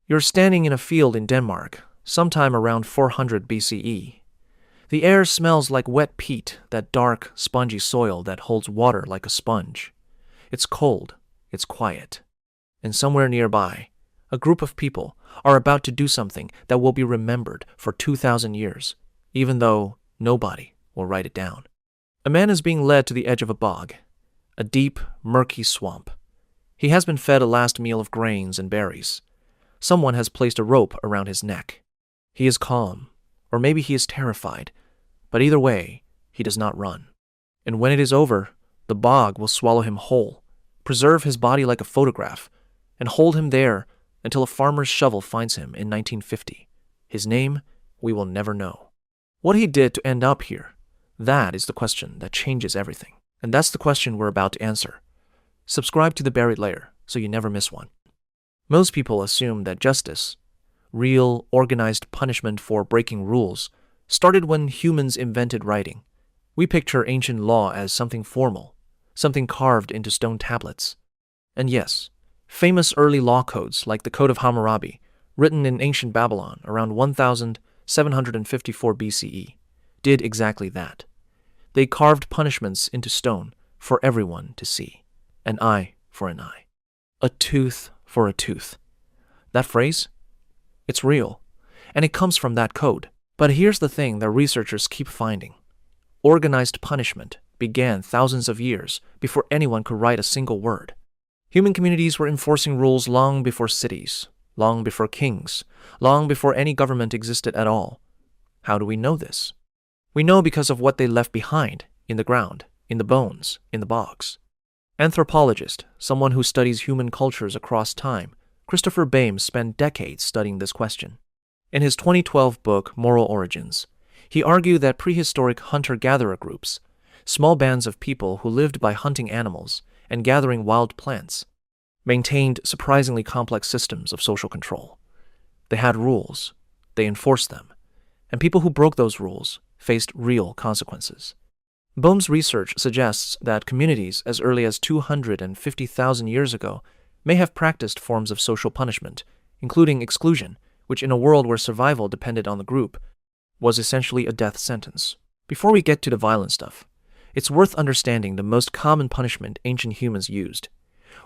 You're standing in a field in Denmark, sometime around 400 BCE. The air smells like wet peat, that dark, spongy soil that holds water like a sponge. It's cold, it's quiet. And somewhere nearby, a group of people are about to do something that will be remembered for 2,000 years, even though nobody will write it down. A man is being led to the edge of a bog, a deep, murky swamp. He has been fed a last meal of grains and berries. Someone has placed a rope around his neck. He is calm, or maybe he is terrified, but either way, he does not run. And when it is over, the bog will swallow him whole, preserve his body like a photograph, and hold him there until a farmer's shovel finds him in 1950. His name, we will never know. What he did to end up here, that is the question that changes everything. And that's the question we're about to answer. Subscribe to The Buried Layer so you never miss one. Most people assume that justice, real, organized punishment for breaking rules, started when humans invented writing. We picture ancient law as something formal, something carved into stone tablets. And yes, famous early law codes like the Code of Hammurabi, written in ancient Babylon around 1754 BCE, did exactly that. They carved punishments into stone for everyone to see. An eye for an eye. A tooth for a tooth. That phrase? It's real, and it comes from that code. But here's the thing that researchers keep finding. Organized punishment began thousands of years before anyone could write a single word. Human communities were enforcing rules long before cities, long before kings, long before any government existed at all. How do we know this? We know because of what they left behind in the ground, in the bones, in the bogs. Anthropologist, someone who studies human cultures across time, Christopher Baim spent decades studying this question. In his 2012 book, Moral Origins, he argued that prehistoric hunter-gatherer groups, small bands of people who lived by hunting animals and gathering wild plants, maintained surprisingly complex systems of social control. They had rules, they enforced them, and people who broke those rules faced real consequences. Boehm's research suggests that communities as early as 250,000 years ago may have practiced forms of social punishment, including exclusion, which in a world where survival depended on the group, was essentially a death sentence. Before we get to the violent stuff, it's worth understanding the most common punishment ancient humans used,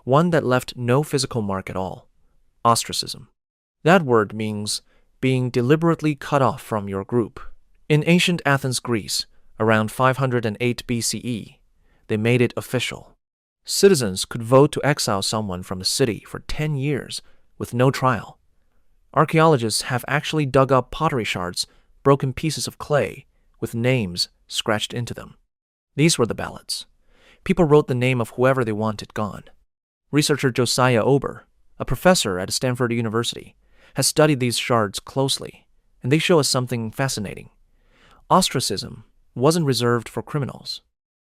one that left no physical mark at all: ostracism. That word means being deliberately cut off from your group. In ancient Athens, Greece, around 508 BCE, they made it official. Citizens could vote to exile someone from the city for 10 years with no trial. Archaeologists have actually dug up pottery shards, broken pieces of clay, with names scratched into them. These were the ballots. People wrote the name of whoever they wanted gone. Researcher Josiah Ober, a professor at Stanford University, has studied these shards closely, and they show us something fascinating. Ostracism wasn't reserved for criminals.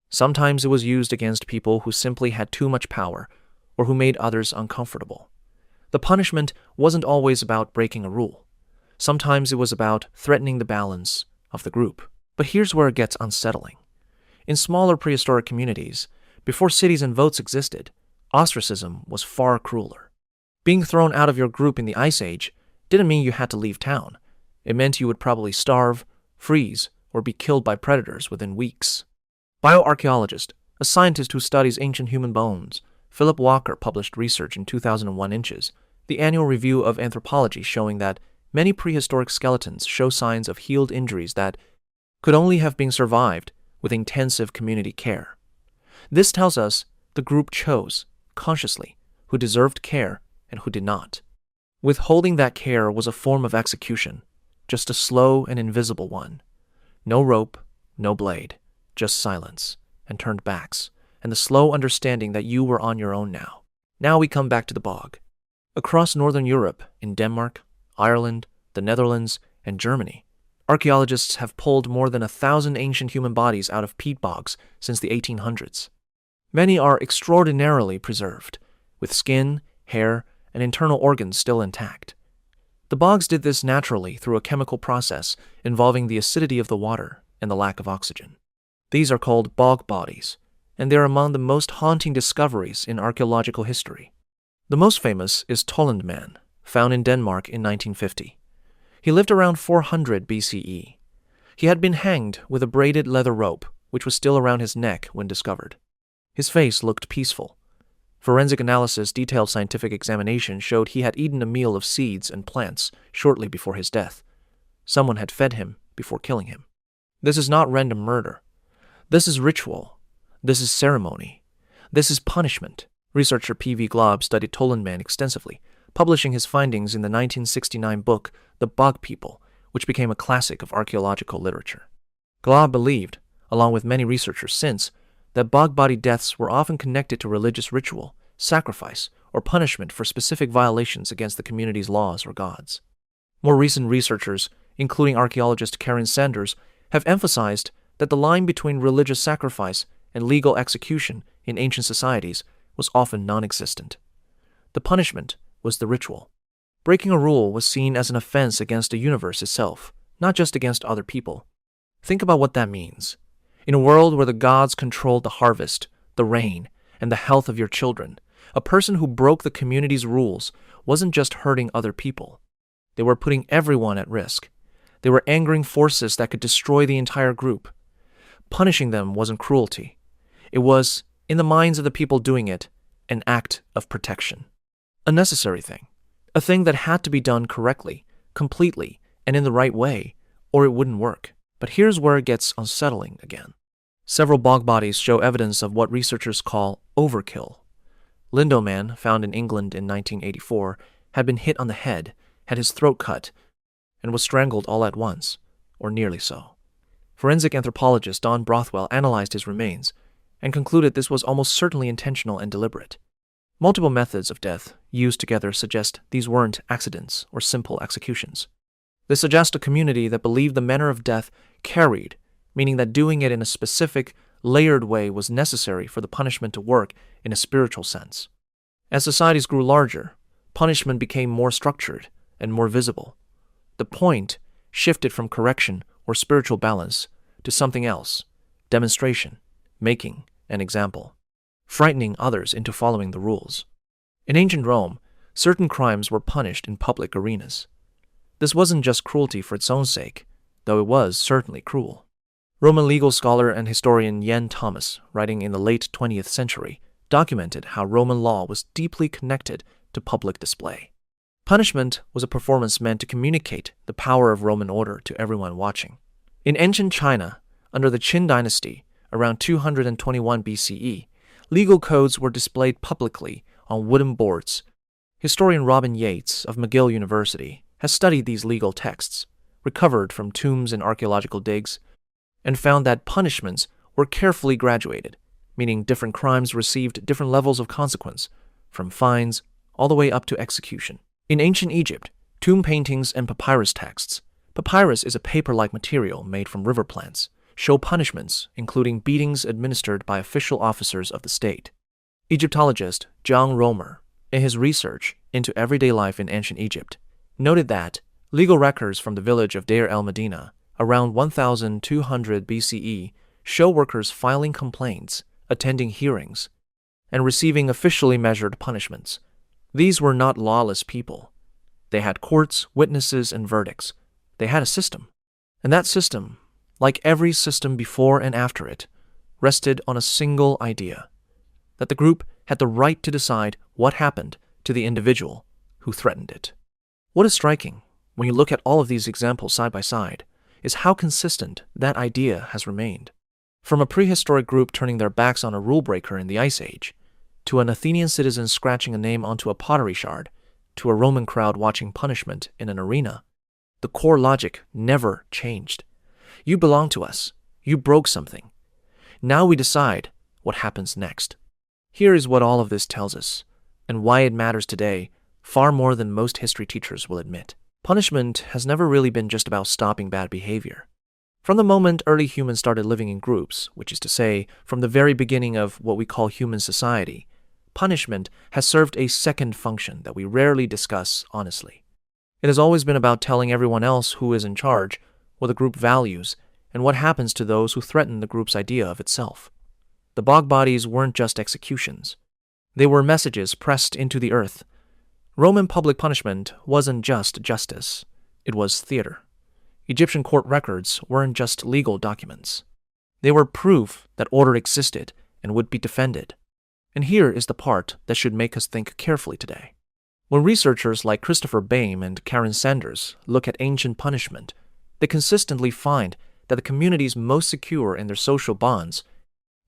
Sometimes it was used against people who simply had too much power or who made others uncomfortable. The punishment wasn't always about breaking a rule. Sometimes it was about threatening the balance of the group. But here's where it gets unsettling. In smaller prehistoric communities, before cities and votes existed, ostracism was far crueler. Being thrown out of your group in the Ice Age didn't mean you had to leave town. It meant you would probably starve, freeze, or be killed by predators within weeks. Bioarchaeologist, a scientist who studies ancient human bones, Philip Walker published research in 2001 Inches, the annual review of anthropology, showing that many prehistoric skeletons show signs of healed injuries that could only have been survived with intensive community care. This tells us the group chose, consciously, who deserved care and who did not. Withholding that care was a form of execution, just a slow and invisible one. No rope, no blade, just silence, and turned backs, and the slow understanding that you were on your own now. Now we come back to the bog. Across Northern Europe, in Denmark, Ireland, the Netherlands, and Germany, archaeologists have pulled more than 1,000 ancient human bodies out of peat bogs since the 1800s. Many are extraordinarily preserved, with skin, hair, and internal organs still intact. The bogs did this naturally through a chemical process involving the acidity of the water and the lack of oxygen. These are called bog bodies, and they're among the most haunting discoveries in archaeological history. The most famous is Tollund Man, found in Denmark in 1950. He lived around 400 BCE. He had been hanged with a braided leather rope, which was still around his neck when discovered. His face looked peaceful. Forensic analysis, detailed scientific examination showed he had eaten a meal of seeds and plants shortly before his death. Someone had fed him before killing him. This is not random murder. This is ritual. This is ceremony. This is punishment. Researcher P.V. Glob studied Tolenman extensively, publishing his findings in the 1969 book The Bog People, which became a classic of archaeological literature. Glob believed, along with many researchers since, that bog body deaths were often connected to religious ritual, sacrifice, or punishment for specific violations against the community's laws or gods. More recent researchers, including archaeologist Karen Sanders, have emphasized that the line between religious sacrifice and legal execution in ancient societies was often non-existent. The punishment was the ritual. Breaking a rule was seen as an offense against the universe itself, not just against other people. Think about what that means. In a world where the gods controlled the harvest, the rain, and the health of your children, a person who broke the community's rules wasn't just hurting other people. They were putting everyone at risk. They were angering forces that could destroy the entire group. Punishing them wasn't cruelty. It was, in the minds of the people doing it, an act of protection. A necessary thing. A thing that had to be done correctly, completely, and in the right way, or it wouldn't work. But here's where it gets unsettling again. Several bog bodies show evidence of what researchers call overkill. Lindoman, found in England in 1984, had been hit on the head, had his throat cut, and was strangled all at once, or nearly so. Forensic anthropologist Don Brothwell analyzed his remains and concluded this was almost certainly intentional and deliberate. Multiple methods of death used together suggest these weren't accidents or simple executions. They suggest a community that believed the manner of death carried, meaning that doing it in a specific, layered way was necessary for the punishment to work in a spiritual sense. As societies grew larger, punishment became more structured and more visible. The point shifted from correction or spiritual balance to something else: demonstration, making an example, frightening others into following the rules. In ancient Rome, certain crimes were punished in public arenas. This wasn't just cruelty for its own sake, though it was certainly cruel. Roman legal scholar and historian Ian Thomas, writing in the late 20th century, documented how Roman law was deeply connected to public display. Punishment was a performance meant to communicate the power of Roman order to everyone watching. In ancient China, under the Qin dynasty, around 221 BCE, legal codes were displayed publicly on wooden boards. Historian Robin Yates of McGill University has studied these legal texts, recovered from tombs and archaeological digs, and found that punishments were carefully graduated, meaning different crimes received different levels of consequence, from fines all the way up to execution. In ancient Egypt, tomb paintings and papyrus texts, papyrus is a paper-like material made from river plants, show punishments, including beatings administered by official officers of the state. Egyptologist John Romer, in his research into everyday life in ancient Egypt, noted that legal records from the village of Deir el-Medina around 1200 BCE show workers filing complaints, attending hearings, and receiving officially measured punishments. These were not lawless people. They had courts, witnesses, and verdicts. They had a system. And that system, like every system before and after it, rested on a single idea: that the group had the right to decide what happened to the individual who threatened it. What is striking, when you look at all of these examples side by side, is how consistent that idea has remained. From a prehistoric group turning their backs on a rule breaker in the Ice Age, to an Athenian citizen scratching a name onto a pottery shard, to a Roman crowd watching punishment in an arena, the core logic never changed. You belong to us. You broke something. Now we decide what happens next. Here is what all of this tells us, and why it matters today far more than most history teachers will admit. Punishment has never really been just about stopping bad behavior. From the moment early humans started living in groups, which is to say, from the very beginning of what we call human society, punishment has served a second function that we rarely discuss honestly. It has always been about telling everyone else who is in charge what the group values and what happens to those who threaten the group's idea of itself. The bog bodies weren't just executions. They were messages pressed into the earth, Roman public punishment wasn't just justice, it was theater. Egyptian court records weren't just legal documents. They were proof that order existed and would be defended. And here is the part that should make us think carefully today. When researchers like Christopher Baim and Karen Sanders look at ancient punishment, they consistently find that the communities most secure in their social bonds,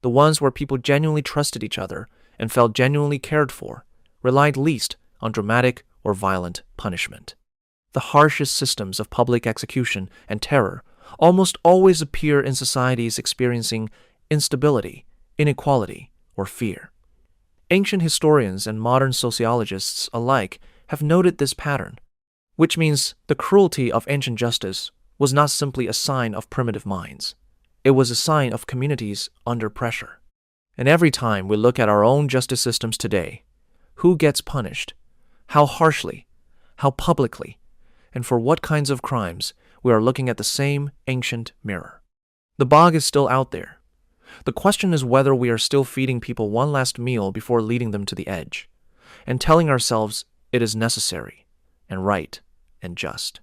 the ones where people genuinely trusted each other and felt genuinely cared for, relied least on dramatic or violent punishment. The harshest systems of public execution and terror almost always appear in societies experiencing instability, inequality, or fear. Ancient historians and modern sociologists alike have noted this pattern, which means the cruelty of ancient justice was not simply a sign of primitive minds. It was a sign of communities under pressure. And every time we look at our own justice systems today, who gets punished, how harshly, how publicly, and for what kinds of crimes, we are looking at the same ancient mirror. The bog is still out there. The question is whether we are still feeding people one last meal before leading them to the edge, and telling ourselves it is necessary and right and just.